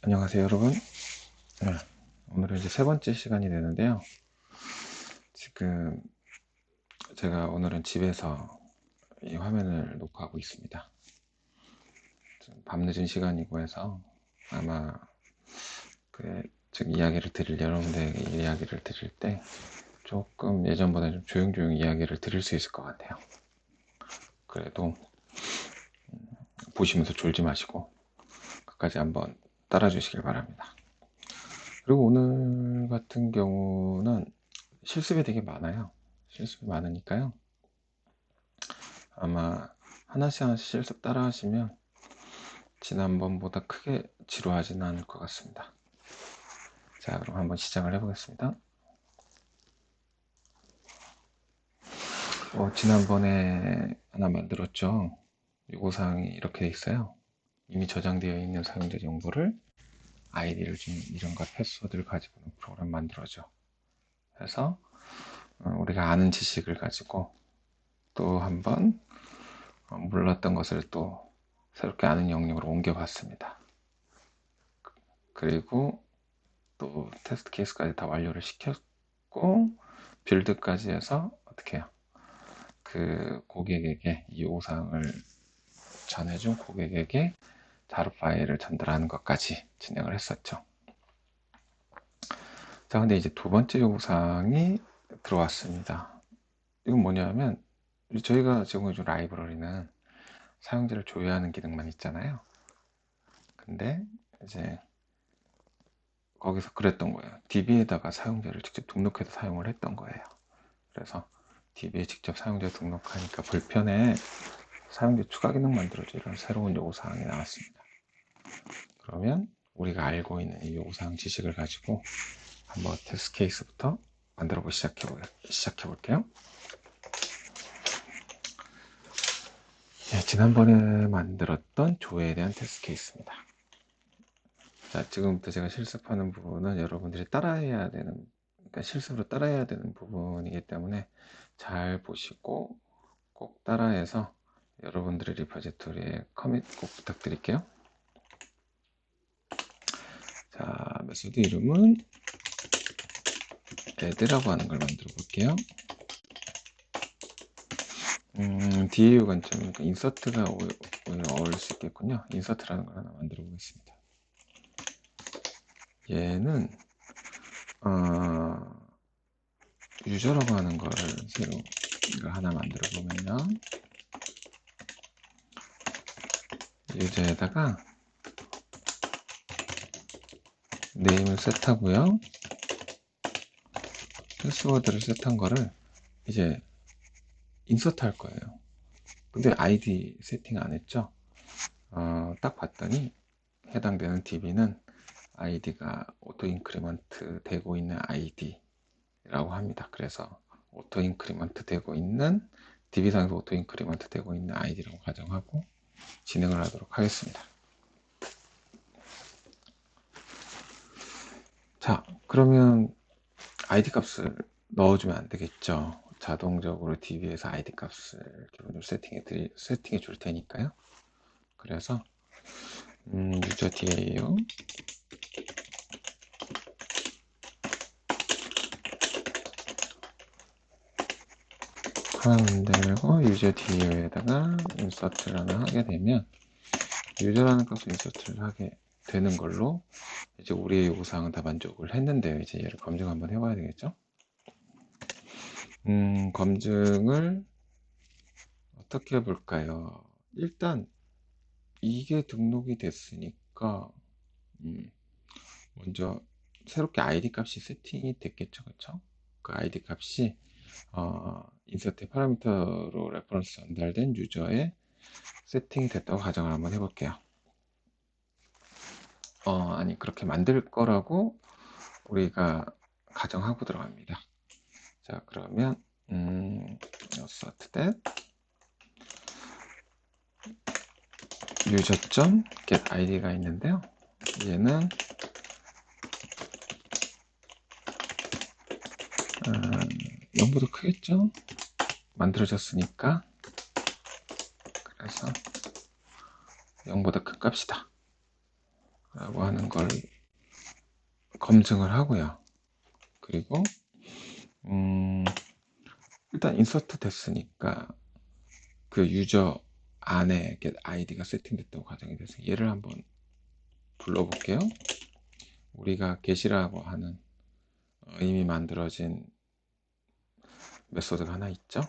안녕하세요 여러분. 오늘은 이제 세 번째 시간이 되는데요. 지금 제가 오늘은 집에서 이 화면을 녹화하고 있습니다. 좀 밤늦은 시간이고 해서 아마 지금 여러분들에게 이야기를 드릴 때 조금 예전보다 좀 조용조용히 이야기를 드릴 수 있을 것 같아요. 그래도 보시면서 졸지 마시고 끝까지 한번 따라주시길 바랍니다. 그리고 오늘 같은 경우는 실습이 되게 많아요. 실습이 많으니까요. 아마 하나씩 실습 따라 하시면 지난번보다 크게 지루하지는 않을 것 같습니다. 자, 그럼 한번 시작을 해보겠습니다. 지난번에 하나 만들었죠. 요구사항이 이렇게 돼 있어요. 이미 저장되어 있는 사용자 정보를 아이디를 준 이름과 패스워드를 가지고 있는 프로그램 만들어줘. 그래서 우리가 아는 지식을 가지고 또 한번 몰랐던 것을 또 새롭게 아는 영역으로 옮겨봤습니다. 그리고 또 테스트 케이스까지 다 완료를 시켰고 빌드까지 해서 어떻게 해요? 그 고객에게 이 요구사항을 전해준 고객에게 자료 파일을 전달하는 것까지 진행을 했었죠. 자, 근데 이제 두 번째 요구사항이 들어왔습니다. 이건 뭐냐면 저희가 제공해준 라이브러리는 사용자를 조회하는 기능만 있잖아요. 근데 이제 거기서 그랬던 거예요. DB에다가 사용자를 직접 등록해서 사용을 했던 거예요. 그래서 DB에 직접 사용자 등록하니까 불편해 사용자 추가 기능 만들어줘 이런 새로운 요구사항이 나왔습니다. 그러면 우리가 알고 있는 이 요구사항 지식을 가지고 한번 테스트 케이스부터 만들어 시작해 볼게요. 네, 지난번에 만들었던 조회에 대한 테스트 케이스입니다. 자, 지금부터 제가 실습하는 부분은 여러분들이 따라해야 되는, 그러니까 실습으로 따라해야 되는 부분이기 때문에 잘 보시고 꼭 따라해서 여러분들의 리포지토리에 커밋 꼭 부탁드릴게요. 자, 메소드 이름은 add라고 하는 걸 만들어 볼게요. DAU 관점이니까 인서트가 오히려 어울릴 수 있겠군요. 인서트라는 걸 하나 만들어 보겠습니다. 얘는 유저라고 하는 거를 새로 이거 하나 만들어 보면요. 유저에다가 네임을 셋하고요. 패스워드를 셋한 거를 이제 인서트 할 거예요. 근데 아이디 세팅 안 했죠? 딱 봤더니 해당되는 DB는 아이디가 오토 인크리먼트 되고 있는 아이디라고 합니다. 그래서 오토 인크리먼트 되고 있는 DB상에서 오토 인크리먼트 되고 있는 아이디라고 가정하고 진행을 하도록 하겠습니다. 자, 그러면 아이디 값을 넣어주면 안 되겠죠. 자동적으로 DB에서 아이디 값을 기본적으로 세팅해 줄 테니까요. 그래서 유저 DAU 하나 만들고 유저 DAU에다가 인서트를 하나 하게 되면 유저라는 값을 인서트를 하게 되는 걸로 이제 우리의 요구사항은 다 만족을 했는데요. 이제 얘를 검증 한번 해봐야 되겠죠. 검증을 어떻게 해볼까요? 일단 이게 등록이 됐으니까 먼저 새롭게 아이디 값이 세팅이 됐겠죠, 그쵸? 그 아이디 값이 인서트 파라미터로 레퍼런스 전달된 유저에 세팅이 됐다고 가정을 한번 해볼게요. 아니 그렇게 만들 거라고 우리가 가정하고 들어갑니다. 자, 그러면 assert that user.get id가 있는데요. 얘는 0보다 크겠죠? 만들어졌으니까. 그래서 0보다 큰 값이다. 라고 하는 걸 검증을 하고요. 그리고 일단 인서트 됐으니까 그 유저 안에 get id가 세팅됐다고 가정이 돼서 얘를 한번 불러볼게요. 우리가 get이라고 하는 이미 만들어진 메소드가 하나 있죠.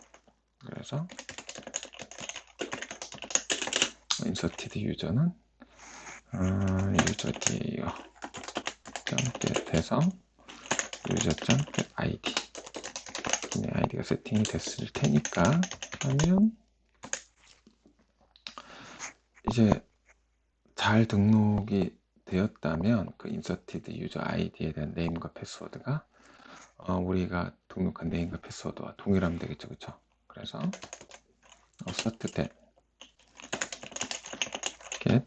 그래서 inserted 유저는 user.get 해서 user.get id 아이디가 세팅이 됐을 테니까 하면 이제 잘 등록이 되었다면 그 inserted user id에 대한 네임과 패스워드가 우리가 등록한 네임과 패스워드와 동일하면 되겠죠, 그렇죠? 그래서 asserted get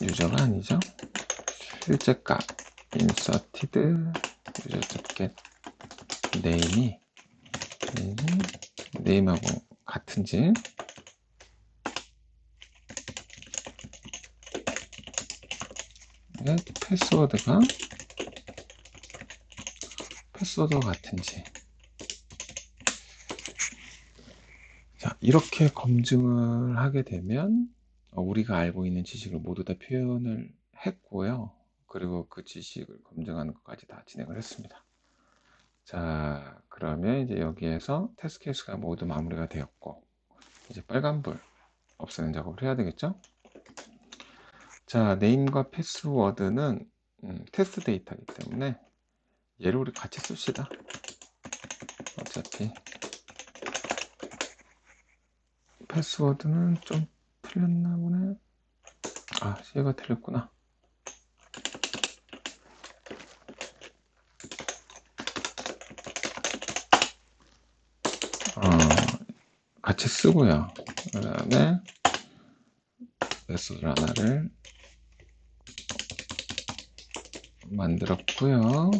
유저가 아니죠, 실제값 inserted user.get 네임이 네임하고 같은지 패스워드가 같은지. 자, 이렇게 검증을 하게 되면 우리가 알고 있는 지식을 모두 다 표현을 했고요. 그리고 그 지식을 검증하는 것까지 다 진행을 했습니다. 자, 그러면 이제 여기에서 테스트 케이스가 모두 마무리가 되었고 이제 빨간불 없애는 작업을 해야 되겠죠? 자, 네임과 패스워드는 테스트 데이터이기 때문에 얘를 우리 같이 씁시다. 어차피 패스워드는 좀 틀렸나 보네. 아, 얘가 틀렸구나. 같이 쓰고요. 그 다음에 메소드 하나를 만들었고요.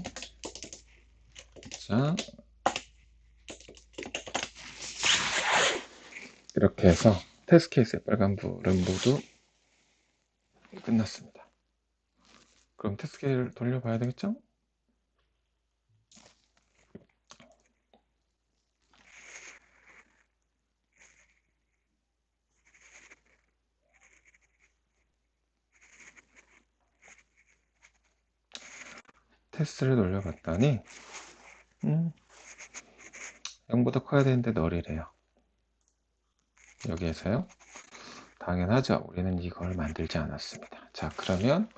자, 이렇게 해서 테스트 케이스의 빨간불은 모두 끝났습니다. 그럼 테스트 케이스를 돌려봐야 되겠죠? 테스트를 돌려봤더니 0보다 커야 되는데 널이래요. 여기에서요. 당연하죠. 우리는 이걸 만들지 않았습니다. 자, 그러면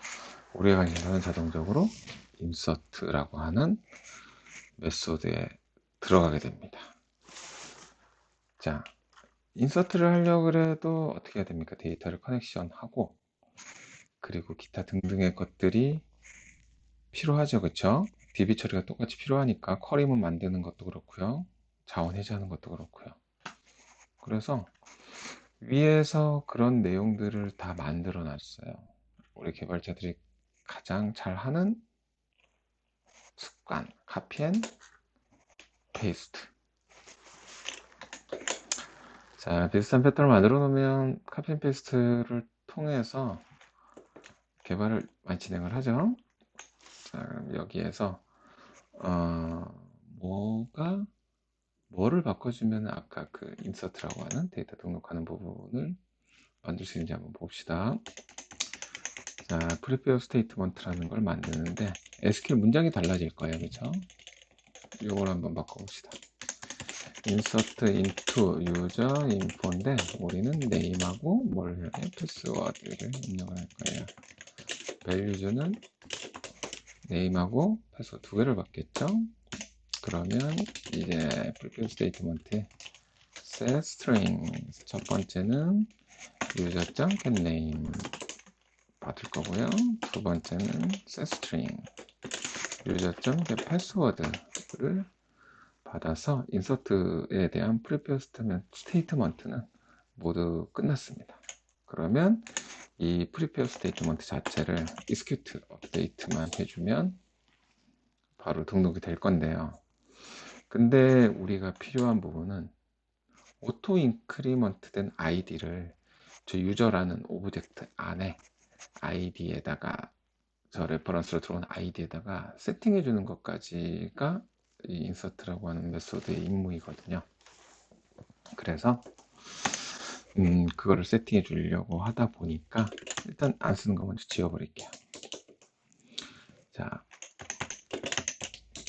우리가 관심사는 자동적으로 insert라고 하는 메소드에 들어가게 됩니다. 자, 인서트를 하려고 해도 어떻게 해야 됩니까? 데이터를 커넥션하고 그리고 기타 등등의 것들이 필요하죠, 그쵸? DB 처리가 똑같이 필요하니까 쿼리문 만드는 것도 그렇고요, 자원 해제하는 것도 그렇고요. 그래서 위에서 그런 내용들을 다 만들어 놨어요. 우리 개발자들이 가장 잘하는 습관, 카피 앤 페이스트. 자, 비슷한 패턴을 만들어 놓으면 카피 앤 페이스트를 통해서 개발을 많이 진행을 하죠. 자, 그럼 여기에서 뭐를 바꿔주면 아까 그 인서트라고 하는 데이터 등록하는 부분을 만들 수 있는지 한번 봅시다. 자, 프리페어 스테이트먼트라는 걸 만드는데 SQL 문장이 달라질 거예요, 그렇죠? 이걸 한번 바꿔봅시다. insert into user info인데 우리는 name하고 뭘 해야 돼? 패스워드를 입력을 할 거예요. values는 name하고 패스워드 두 개를 받겠죠? 그러면 이제 prepare statement에 set string 첫 번째는 user.getName 받을 거고요. 두 번째는 set string user.getPassword를 받아서 인서트에 대한 prepare statement는 모두 끝났습니다. 그러면 이 prepare statement 자체를 execute update만 해주면 바로 등록이 될 건데요. 근데 우리가 필요한 부분은 오토 인크리먼트 된 아이디를 저 유저라는 오브젝트 안에 아이디에다가 저 레퍼런스로 들어온 아이디에다가 세팅해 주는 것까지가 이 인서트라고 하는 메소드의 임무이거든요. 그래서 그거를 세팅해 주려고 하다 보니까 일단 안 쓰는 거 먼저 지워버릴게요. 자,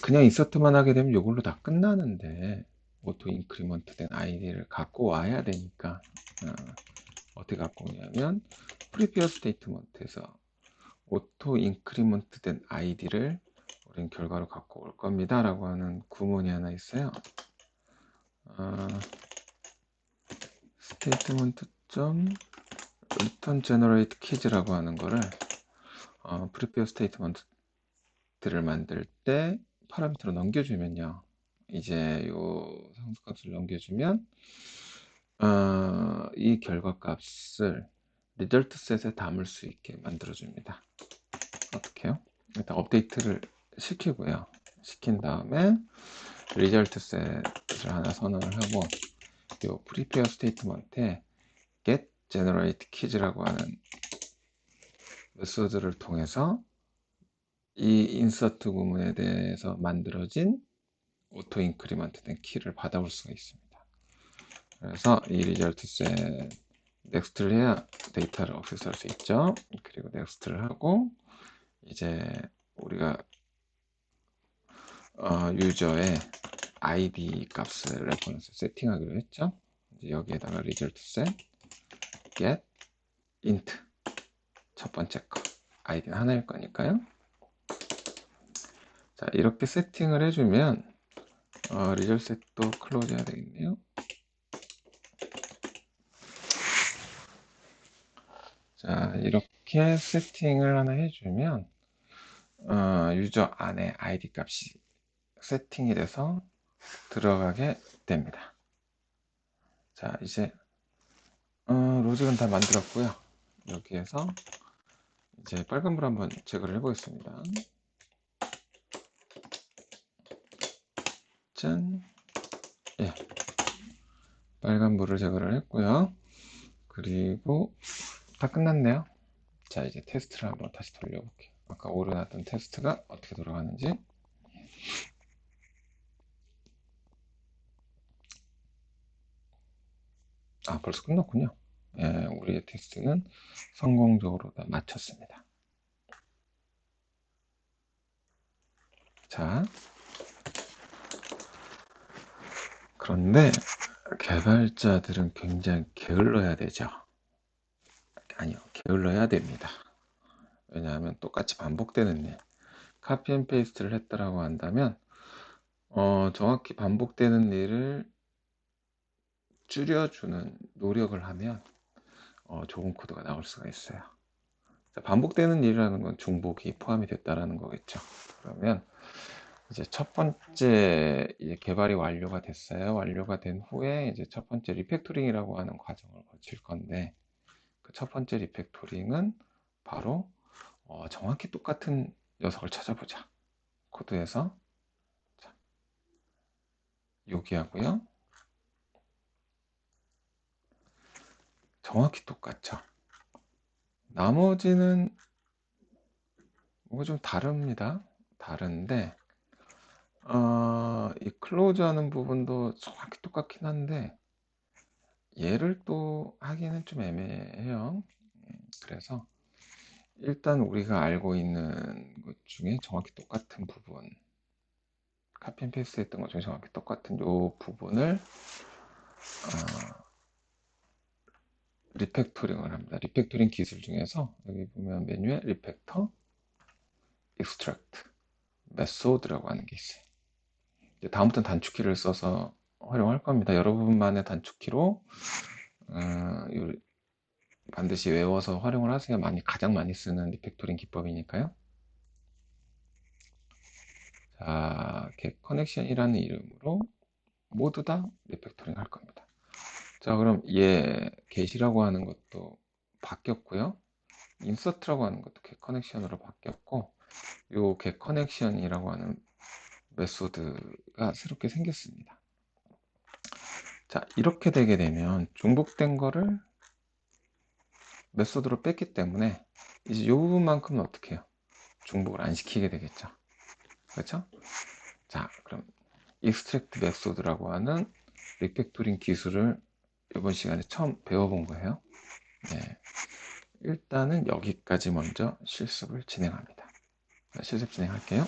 그냥 인서트만 하게 되면 이걸로 다 끝나는데 오토 인크리먼트 된 아이디를 갖고 와야 되니까 어떻게 갖고 오냐면 프리페어 스테이트먼트에서 오토 인크리먼트 된 아이디를 우린 결과로 갖고 올 겁니다 라고 하는 구문이 하나 있어요. 스테이트먼트 점 return generate keys라고 하는 거를 프리페어 스테이트먼트를 만들 때 파라미터로 넘겨주면요, 이제 요 상수값을 넘겨주면 이 결과 값을 리절트 셋에 담을 수 있게 만들어줍니다. 어떻게 해요? 일단 업데이트를 시키고요. 시킨 다음에 리절트 셋을 하나 선언을 하고 요 프리페어 스테이트먼트에 get generate keys라고 하는 메소드를 통해서 이 인서트 구문에 대해서 만들어진 오토 인크리먼트 된 키를 받아올 수가 있습니다. 그래서 이 리절트 셋 넥스트를 해야 데이터를 액세스할 수 있죠. 그리고 넥스트를 하고 이제 우리가 유저의 id 값을 레퍼런스 세팅하기로 했죠. 이제 여기에다가 리절트 셋 get int 첫 번째 거 id는 하나일 거니까요. 자, 이렇게 세팅을 해주면 리절트 셋도 클로즈 해야 되겠네요. 자, 이렇게 세팅을 하나 해주면 유저 안에 id 값이 세팅이 돼서 들어가게 됩니다. 자, 이제 로직은 다 만들었고요. 여기에서 이제 빨간불 한번 제거를 해보겠습니다. 짠. 예, 빨간불을 제거를 했고요. 그리고 다 끝났네요. 자, 이제 테스트를 한번 다시 돌려볼게요. 아까 오류났던 테스트가 어떻게 돌아가는지. 벌써 끝났군요. 예, 우리의 테스트는 성공적으로 다 마쳤습니다. 자, 그런데 개발자들은 굉장히 게을러야 되죠. 아니요, 게을러야 됩니다. 왜냐하면 똑같이 반복되는 일, 카피 앤 페이스트를 했다라고 한다면 정확히 반복되는 일을 줄여주는 노력을 하면 좋은 코드가 나올 수가 있어요. 자, 반복되는 일이라는 건 중복이 포함이 됐다라는 거겠죠. 그러면 이제 첫 번째 이제 개발이 완료가 됐어요. 완료가 된 후에 이제 첫 번째 리팩토링이라고 하는 과정을 거칠 건데, 그 첫 번째 리팩토링은 바로 정확히 똑같은 녀석을 찾아보자. 코드에서 자, 여기 하고요. 정확히 똑같죠. 나머지는 뭔가 좀 다릅니다. 다른데 이 클로즈 하는 부분도 정확히 똑같긴 한데 얘를 또 하기는 좀 애매해요. 그래서 일단 우리가 알고 있는 것 중에 정확히 똑같은 부분, 카피 앤 페이스트 했던 것 중에 정확히 똑같은 이 부분을 리팩토링을 합니다. 리팩토링 기술 중에서 여기 보면 메뉴에 리팩터, 익스트랙트, 메소드라고 하는 게 있어요. 이제 다음부터는 단축키를 써서 활용할 겁니다. 여러분만의 단축키로 반드시 외워서 활용을 하세요. 가장 많이 쓰는 리팩토링 기법이니까요. 자, get connection이라는 이름으로 모두 다 리팩토링 할 겁니다. 자, 그럼 얘 get이라고 하는 것도 바뀌었고요. insert라고 하는 것도 get connection으로 바뀌었고, 요 get connection이라고 하는 메소드가 새롭게 생겼습니다. 자, 이렇게 되게 되면 중복된 거를 메소드로 뺐기 때문에 이제 요 부분만큼은 어떻게 해요? 중복을 안 시키게 되겠죠. 그렇죠? 자, 그럼 익스트랙트 메소드라고 하는 리팩토링 기술을 이번 시간에 처음 배워본 거예요. 네. 일단은 여기까지 먼저 실습을 진행합니다. 실습 진행할게요.